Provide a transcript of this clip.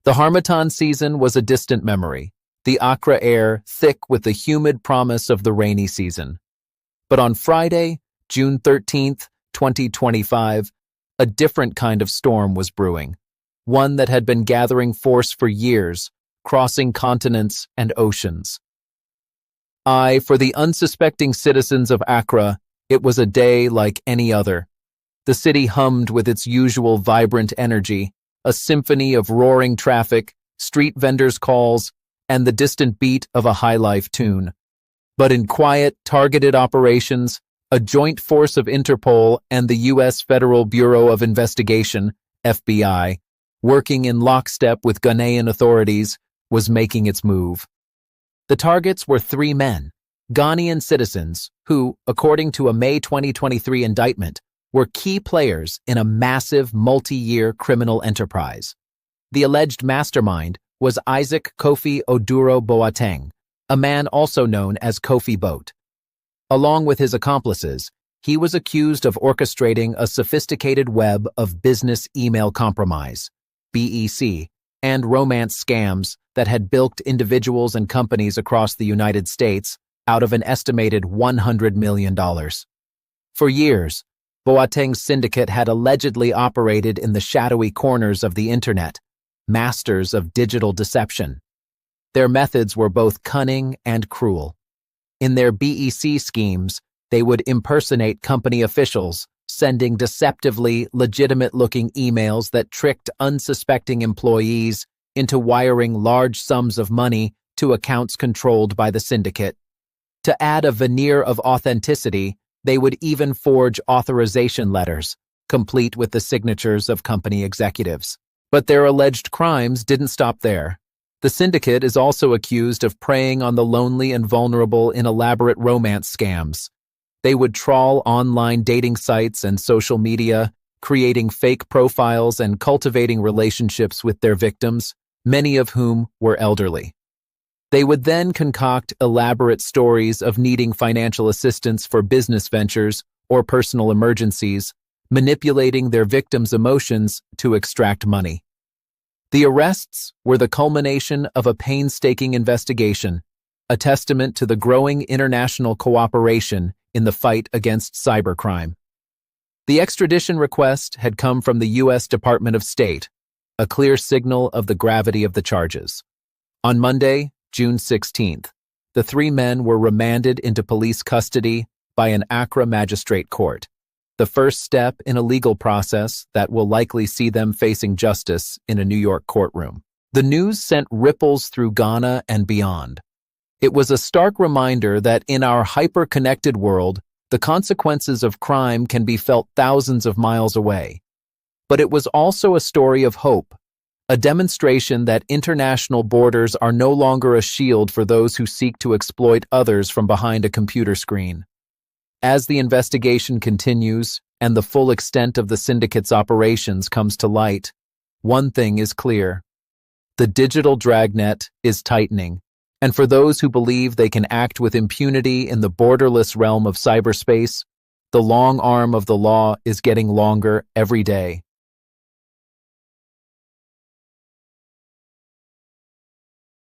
The Harmattan season was a distant memory, the Accra air thick with the humid promise of the rainy season. But on Friday, June 13th, 2025, a different kind of storm was brewing, one that had been gathering force for years, crossing continents and oceans. For the unsuspecting citizens of Accra, it was a day like any other. The city hummed with its usual vibrant energy, a symphony of roaring traffic, street vendors' calls, and the distant beat of a high-life tune. But in quiet, targeted operations, a joint force of Interpol and the U.S. Federal Bureau of Investigation, FBI, working in lockstep with Ghanaian authorities, was making its move. The targets were three men, Ghanaian citizens, who, according to a May 2023 indictment, were key players in a massive multi-year criminal enterprise. The alleged mastermind was Isaac Kofi Oduro Boateng, a man also known as Kofi Boat. Along with his accomplices, he was accused of orchestrating a sophisticated web of business email compromise, BEC, and romance scams that had bilked individuals and companies across the United States out of an estimated $100 million. For years, Boateng's syndicate had allegedly operated in the shadowy corners of the internet, masters of digital deception. Their methods were both cunning and cruel. In their BEC schemes, they would impersonate company officials, sending deceptively legitimate-looking emails that tricked unsuspecting employees into wiring large sums of money to accounts controlled by the syndicate. To add a veneer of authenticity, they would even forge authorization letters, complete with the signatures of company executives. But their alleged crimes didn't stop there. The syndicate is also accused of preying on the lonely and vulnerable in elaborate romance scams. They would trawl online dating sites and social media, creating fake profiles and cultivating relationships with their victims, many of whom were elderly. They would then concoct elaborate stories of needing financial assistance for business ventures or personal emergencies, manipulating their victims' emotions to extract money. The arrests were the culmination of a painstaking investigation, a testament to the growing international cooperation in the fight against cybercrime. The extradition request had come from the U.S. Department of State, a clear signal of the gravity of the charges. On Monday, June 16th, the three men were remanded into police custody by an Accra magistrate court, the first step in a legal process that will likely see them facing justice in a New York courtroom. The news sent ripples through Ghana and beyond. It was a stark reminder that in our hyper-connected world, the consequences of crime can be felt thousands of miles away. But it was also a story of hope, a demonstration that international borders are no longer a shield for those who seek to exploit others from behind a computer screen. As the investigation continues and the full extent of the syndicate's operations comes to light, one thing is clear. The digital dragnet is tightening, and for those who believe they can act with impunity in the borderless realm of cyberspace, the long arm of the law is getting longer every day.